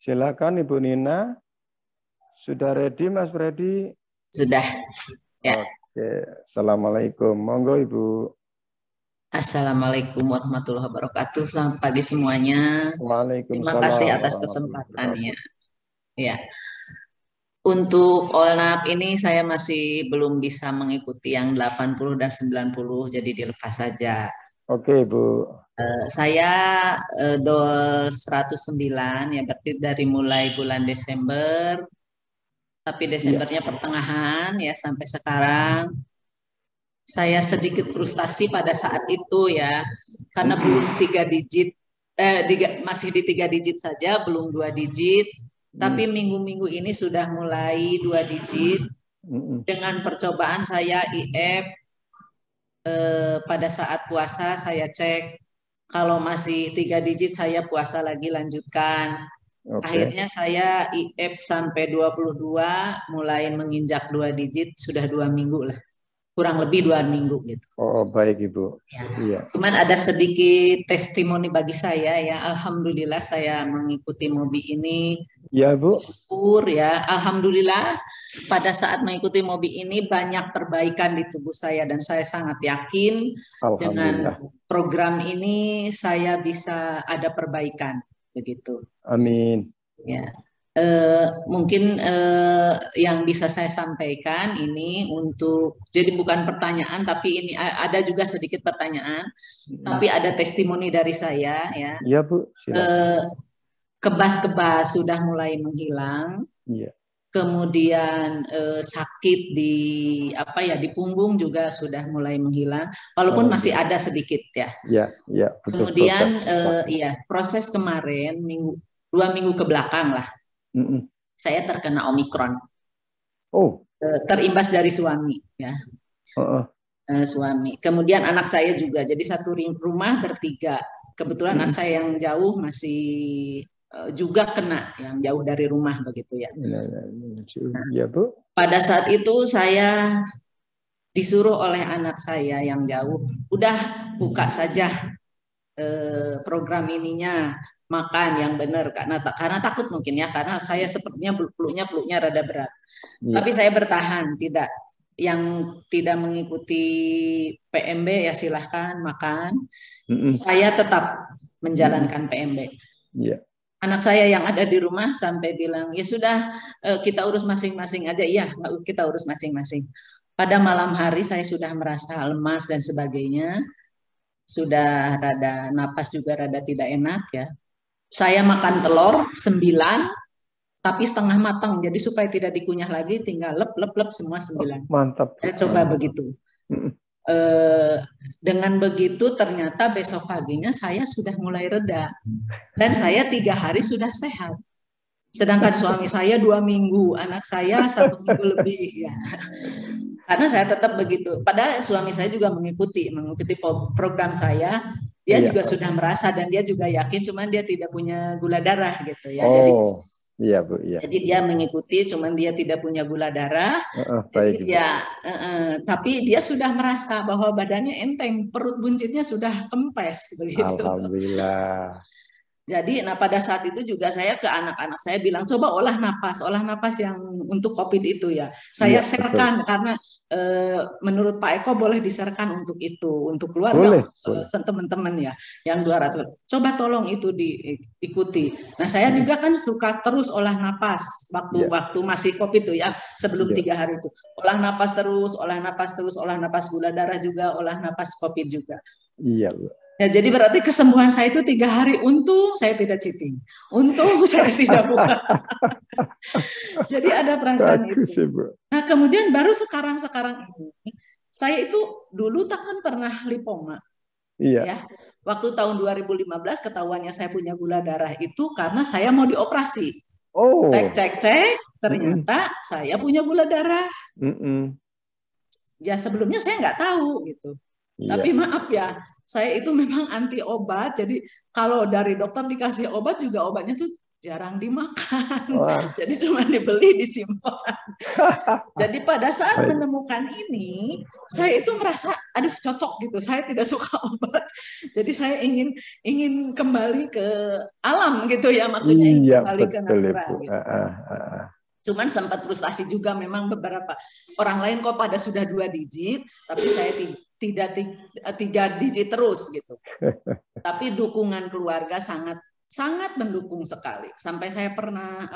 Silakan Ibu Nina. Sudah ready Mas Freddy? Sudah. Ya. Oke. Assalamualaikum. Monggo Ibu. Assalamualaikum warahmatullahi wabarakatuh. Selamat pagi semuanya. Terima kasih Waalaikumsalam atas warahmatullahi kesempatannya. wabarakatuh. Ya. Untuk Olnap ini saya masih belum bisa mengikuti yang 80 dan 90, jadi dilepas saja. Oke Bu. Saya DOL 109, ya berarti dari mulai bulan Desember, tapi Desembernya pertengahan ya sampai sekarang. Saya sedikit frustasi pada saat itu ya, karena belum 3 digit, masih di 3 digit saja, belum 2 digit. Tapi minggu-minggu ini sudah mulai 2 digit. Dengan percobaan saya IF, pada saat puasa saya cek, kalau masih 3 digit saya puasa lagi lanjutkan. Akhirnya saya IF sampai 22, mulai menginjak 2 digit, sudah 2 minggu lah. Kurang lebih 2 minggu gitu. Oh baik Ibu. Ya. Iya. Cuman ada sedikit testimoni bagi saya ya. Alhamdulillah saya mengikuti MOBI ini. Ya Bu. Syukur ya. Alhamdulillah pada saat mengikuti MOBI ini banyak perbaikan di tubuh saya dan saya sangat yakin dengan program ini saya bisa ada perbaikan begitu. Amin. Ya. Mungkin yang bisa saya sampaikan ini untuk, jadi bukan pertanyaan tapi ini ada juga sedikit pertanyaan, tapi ada testimoni dari saya ya. Iya Bu, silakan. Kebas-kebas sudah mulai menghilang. Iya. Kemudian sakit di di punggung juga sudah mulai menghilang, walaupun masih ada sedikit ya. Iya, iya. Kemudian proses kemarin 2 minggu ke belakang lah. Saya terkena Omikron. Terimbas dari suami ya. Suami. Kemudian anak saya juga. Jadi satu rumah bertiga. Kebetulan anak saya yang jauh masih juga kena, yang jauh dari rumah begitu ya. Ya Bu. Pada saat itu saya disuruh oleh anak saya yang jauh, udah buka saja program ininya, makan yang benar, karena takut mungkin ya, karena saya sepertinya peluknya rada berat. Tapi saya bertahan, tidak, yang tidak mengikuti PMB ya silahkan makan. Saya tetap menjalankan PMB. Anak saya yang ada di rumah sampai bilang, ya sudah kita urus masing-masing aja. Iya, kita urus masing-masing. Pada malam hari saya sudah merasa lemas dan sebagainya, sudah rada napas juga rada tidak enak ya. Saya makan telur 9 tapi setengah matang, jadi supaya tidak dikunyah lagi tinggal lep semua 9. Mantap. Saya coba begitu. Dengan begitu ternyata besok paginya saya sudah mulai reda dan saya 3 hari sudah sehat. Sedangkan suami saya 2 minggu, anak saya 1 minggu lebih ya. Karena saya tetap begitu. Padahal suami saya juga mengikuti program saya. Dia juga sudah merasa dan dia juga yakin, cuman dia tidak punya gula darah gitu ya. Jadi iya Bu, iya. Jadi dia mengikuti, cuman dia tidak punya gula darah. Baik, jadi tapi dia sudah merasa bahwa badannya enteng, perut buncitnya sudah kempes begitu. Alhamdulillah. Jadi pada saat itu juga saya ke anak-anak saya bilang, coba olah napas yang untuk COVID itu ya. Saya serkan karena menurut Pak Eko boleh diserkan untuk itu, untuk keluarga, teman-teman ya, yang 200. Coba tolong itu diikuti. Nah saya juga kan suka terus olah napas waktu masih COVID itu ya, sebelum 3 hari itu. Olah napas terus, olah napas gula darah juga, olah napas COVID juga. Iya Bu. Ya, jadi berarti kesembuhan saya itu 3 hari. Untung saya tidak cheating. Untung saya tidak buka. Jadi ada perasaan itu. Nah kemudian baru sekarang ini, saya itu dulu kan pernah lipoma. Iya. Ya. Waktu tahun 2015 ketahuannya saya punya gula darah itu karena saya mau dioperasi. Cek, ternyata saya punya gula darah. Ya sebelumnya saya nggak tahu gitu. Tapi maaf ya, saya itu memang anti obat. Jadi kalau dari dokter dikasih obat juga obatnya tuh jarang dimakan. Wah. Jadi cuma dibeli, disimpan. Jadi pada saat Baik. menemukan ini, saya itu merasa, aduh cocok gitu. Saya tidak suka obat. Jadi saya ingin kembali ke alam gitu ya, maksudnya ingin Iya, kembali ke betul natural. Ibu. Gitu. Cuman sempat frustasi juga, memang beberapa orang lain kok pada sudah 2 digit, tapi saya tidak 3 digit terus gitu. Tapi dukungan keluarga sangat mendukung sekali. Sampai saya pernah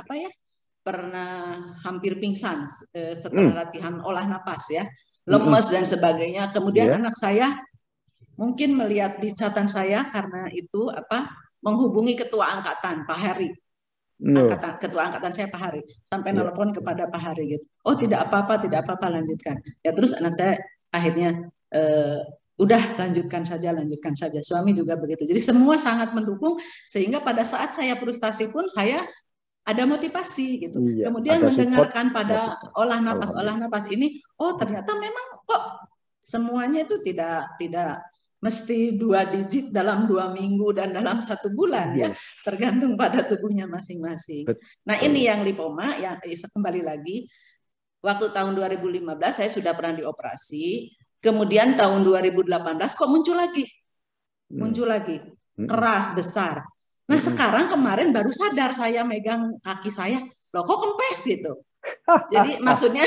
hampir pingsan setelah latihan olah napas ya, lemes dan sebagainya. Kemudian anak saya mungkin melihat di catatan saya, karena itu menghubungi ketua angkatan Pak Heri. Ketua angkatan saya Pak Hari, sampai nelpon kepada Pak Hari gitu. Oh tidak apa-apa, lanjutkan. Ya terus anak saya akhirnya udah lanjutkan saja. Suami juga begitu. Jadi semua sangat mendukung, sehingga pada saat saya frustasi pun saya ada motivasi gitu. Iya, kemudian mendengarkan pada olah napas ini, oh ternyata memang kok semuanya itu tidak mesti 2 digit dalam 2 minggu dan dalam 1 bulan ya, tergantung pada tubuhnya masing-masing. Nah ini yang lipoma, yang kembali lagi, waktu tahun 2015 saya sudah pernah dioperasi, kemudian tahun 2018 kok muncul lagi, keras, besar. Nah sekarang kemarin baru sadar saya megang kaki saya, loh kok kempes gitu. Jadi maksudnya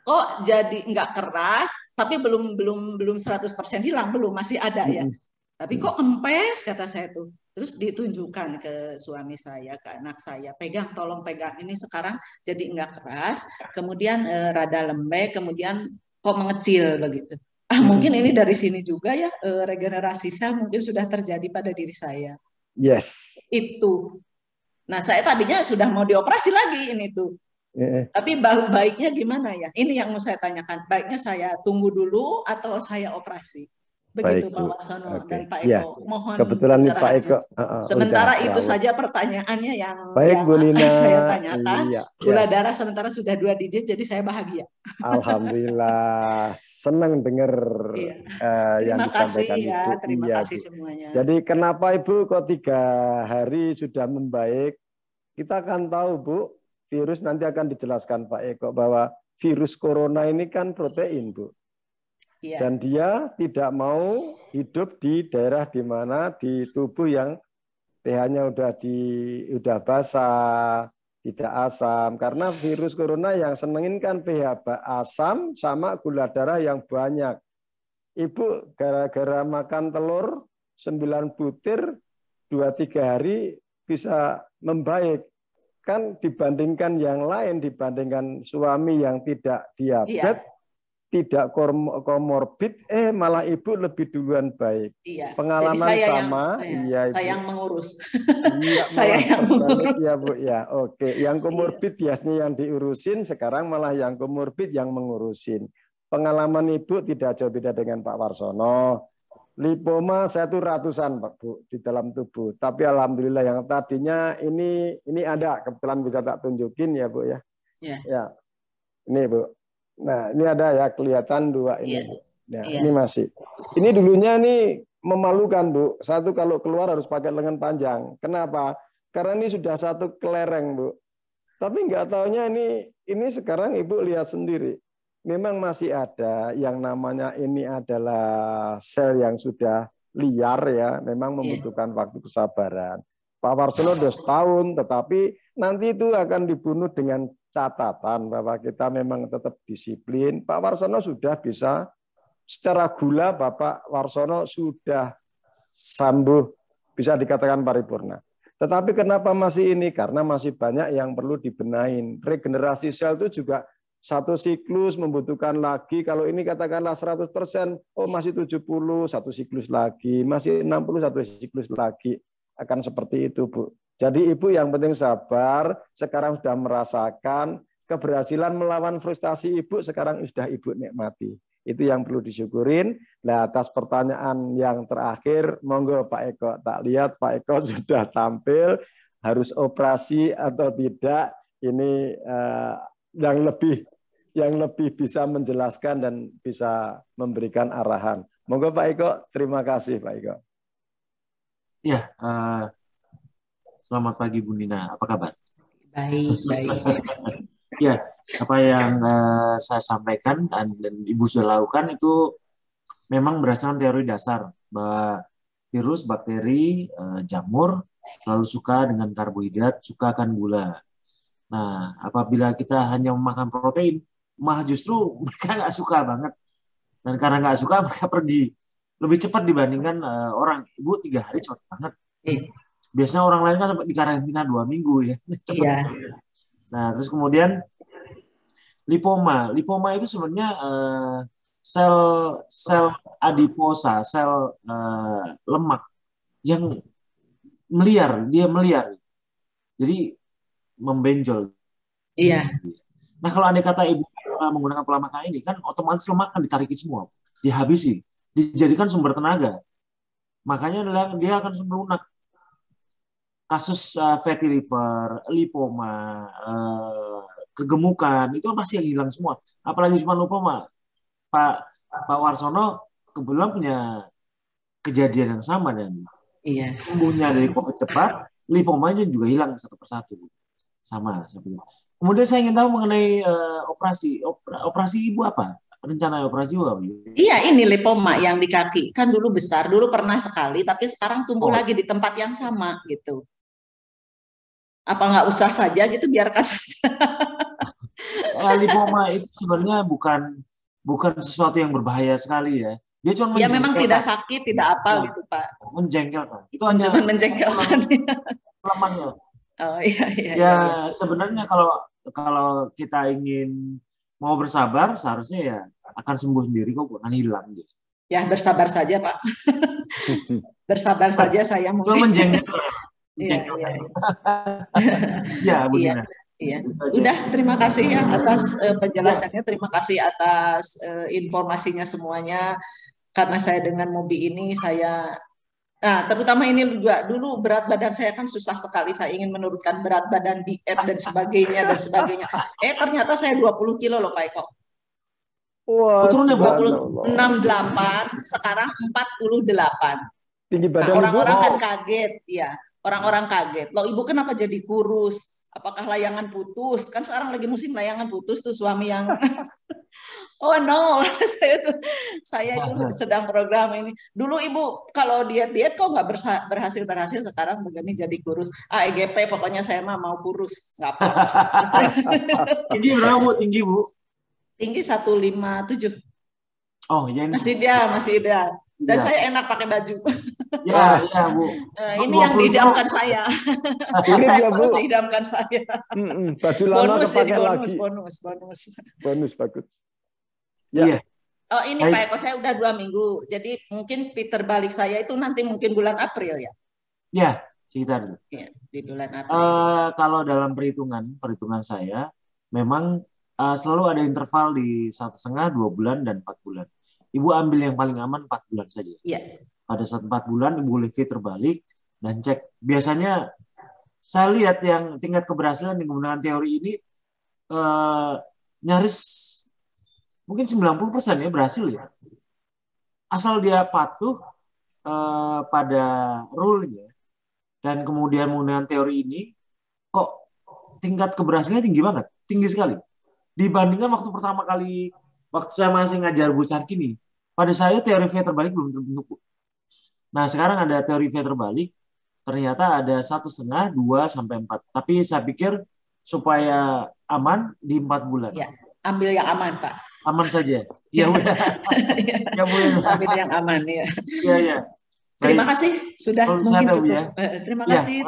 kok jadi nggak keras, tapi belum 100% hilang, belum, masih ada ya. Tapi kok kempes, kata saya tuh. Terus ditunjukkan ke suami saya, ke anak saya, tolong pegang ini sekarang jadi nggak keras, kemudian rada lembek, kemudian kok mengecil begitu. Mungkin ini dari sini juga ya, regenerasi sel mungkin sudah terjadi pada diri saya. Yes. Itu. Nah saya tadinya sudah mau dioperasi lagi ini tuh. Tapi baiknya gimana ya? Ini yang mau saya tanyakan. Baiknya saya tunggu dulu atau saya operasi? Begitu Pak Warsono dan Pak Eko. Ya. Mohon kebetulan nih Pak Eko. Sementara itu saja pertanyaannya yang Bu Nina, saya tanyakan. Gula darah sementara sudah 2 digit, jadi saya bahagia. Alhamdulillah, senang dengar yang disampaikan Ibu. Terima kasih semuanya. Jadi kenapa Ibu kok 3 hari sudah membaik? Kita akan tahu Bu, virus nanti akan dijelaskan Pak Eko bahwa virus corona ini kan protein Bu. Dan dia tidak mau hidup di daerah di mana di tubuh yang pH-nya udah basah, tidak asam. Karena virus corona yang senengin kan pH asam sama gula darah yang banyak. Ibu gara-gara makan telur 9 butir 2-3 hari bisa membaik. Kan dibandingkan yang lain, dibandingkan suami yang tidak diabetes, tidak komorbid, malah ibu lebih duluan baik. Pengalaman jadi saya sama, saya yang mengurus. Saya yang mengurus. Ya Bu ya, oke. Yang komorbid biasanya yang diurusin, sekarang malah yang komorbid yang mengurusin. Pengalaman ibu tidak jauh beda dengan Pak Warsono. Lipoma saya tuh ratusan Pak Bu di dalam tubuh. Tapi alhamdulillah yang tadinya ini ada, kebetulan bisa tak tunjukin ya Bu ya. Ya. Ini Bu. Nah, ini ada ya, kelihatan 2 ini Bu. Nah, ini masih. Ini dulunya nih memalukan Bu. Satu kalau keluar harus pakai lengan panjang. Kenapa? Karena ini sudah satu kelereng Bu. Tapi nggak taunya ini sekarang Ibu lihat sendiri. Memang masih ada yang namanya ini adalah sel yang sudah liar ya, memang membutuhkan waktu kesabaran. Pak Warsono sudah setahun, tetapi nanti itu akan dibunuh dengan catatan bahwa kita memang tetap disiplin. Pak Warsono sudah bisa secara gula, Bapak Warsono sudah sambuh, bisa dikatakan paripurna. Tetapi kenapa masih ini? Karena masih banyak yang perlu dibenahin. Regenerasi sel itu juga satu siklus membutuhkan lagi, kalau ini katakanlah 100%, oh masih 70, satu siklus lagi, masih 60, satu siklus lagi. Akan seperti itu Bu. Jadi Ibu yang penting sabar, sekarang sudah merasakan keberhasilan melawan frustasi Ibu, sekarang sudah Ibu nikmati. Itu yang perlu disyukurin. Nah, atas pertanyaan yang terakhir, monggo Pak Eko, tak lihat Pak Eko sudah tampil, harus operasi atau tidak, ini yang lebih bisa menjelaskan dan bisa memberikan arahan. Monggo Pak Eko, terima kasih Pak Eko. Ya, Selamat pagi Bu Nina, apa kabar? Baik, baik. Ya, apa yang saya sampaikan dan Ibu sudah lakukan itu memang berdasarkan teori dasar bahwa virus, bakteri, jamur selalu suka dengan karbohidrat, suka akan gula. Nah, apabila kita hanya memakan protein, malah justru mereka nggak suka banget. Dan karena nggak suka, mereka pergi lebih cepat dibandingkan orang. Ibu 3 hari cepat banget. Biasanya orang lain kan sampai di karantina 2 minggu ya. Cepet. Iya. Nah, terus kemudian lipoma. Lipoma itu sebenarnya sel adiposa, sel lemak yang dia meliar. Jadi membenjol. Iya. Nah, kalau andai kata Ibu menggunakan pola makan ini, kan otomatis lemak kan ditarikin semua, dihabisi, dijadikan sumber tenaga. Makanya dia akan melunak. Kasus fatty liver, lipoma, kegemukan, itu pasti yang hilang semua. Apalagi cuma lipoma. Pak Warsono kebetulan punya kejadian yang sama dan sembuhnya dari COVID cepat, lipomanya juga hilang satu persatu. Sama seperti itu. Kemudian saya ingin tahu mengenai operasi Ibu apa? Rencana operasi juga? Iya, ini lipoma yang di kaki. Kan dulu besar, dulu pernah sekali, tapi sekarang tumbuh lagi di tempat yang sama gitu. Apa nggak usah saja gitu, biarkan saja. Lipoma itu sebenarnya bukan sesuatu yang berbahaya sekali ya. Dia cuma ya memang tidak sakit, tidak apa gitu Pak. Menjengkelkan. Itu hanya cuma menjengkelkan. Lemahnya. Oh iya. Ya sebenarnya kalau kita ingin mau bersabar, seharusnya ya akan sembuh sendiri kok, bukan hilang gitu. Ya bersabar saja Pak. Bersabar saja saya mungkin. Cuma menjengkelkan. Ya, Bu Dina. Iya. Udah, terima kasih ya atas penjelasannya, terima kasih atas informasinya semuanya. Karena saya dengan Mobi ini terutama ini juga dulu berat badan saya kan susah sekali, saya ingin menurunkan berat badan, diet dan sebagainya. Ternyata saya 20 kilo loh Pak Eko. Wah, turunnya 68, sekarang 48. Tinggi badan orang-orang kan kaget, ya. Orang-orang kaget. Loh Ibu kenapa jadi kurus? Apakah layangan putus? Kan sekarang lagi musim layangan putus tuh suami yang oh no, saya itu sedang program ini. Dulu Ibu kalau diet kok nggak berhasil, sekarang begini jadi kurus. EGP pokoknya saya mau kurus, nggak apa-apa. Tinggi berapa Bu? Tinggi Bu? Tinggi 157. Oh ya. Masih ideal. Dan saya enak pakai baju. Ya Bu. Ini yang diidamkan saya. Saya terus diidamkan saya. Baju lama kepake lagi. Bonus bagus. Ya. Oh ini Pak Eko, saya udah 2 minggu. Jadi mungkin Peter balik saya itu nanti mungkin bulan April ya. Ya, sekitar itu. Ya, di bulan April. Kalau dalam perhitungan saya, memang selalu ada interval di 1,5, 2 bulan dan 4 bulan. Ibu ambil yang paling aman 4 bulan saja. Iya. Pada saat 4 bulan Ibu boleh terbalik dan cek. Biasanya saya lihat yang tingkat keberhasilan yang menggunakan teori ini nyaris mungkin 90% ya berhasil ya. Asal dia patuh pada rule-nya dan kemudian menggunakan teori ini, kok tingkat keberhasilannya tinggi banget, tinggi sekali. Dibandingkan waktu pertama kali waktu saya masih ngajar Bu Charkini, pada saya teori V terbalik belum terbentuk. Nah sekarang ada teori V terbalik, ternyata ada 1,5, 2 sampai 4. Tapi saya pikir supaya aman di 4 bulan. Ya, ambil yang aman Pak. Aman saja. Ya udah. Ya boleh. Ambil yang aman ya. Iya. Terima kasih sudah mungkin cukup. Ya. Terima kasih.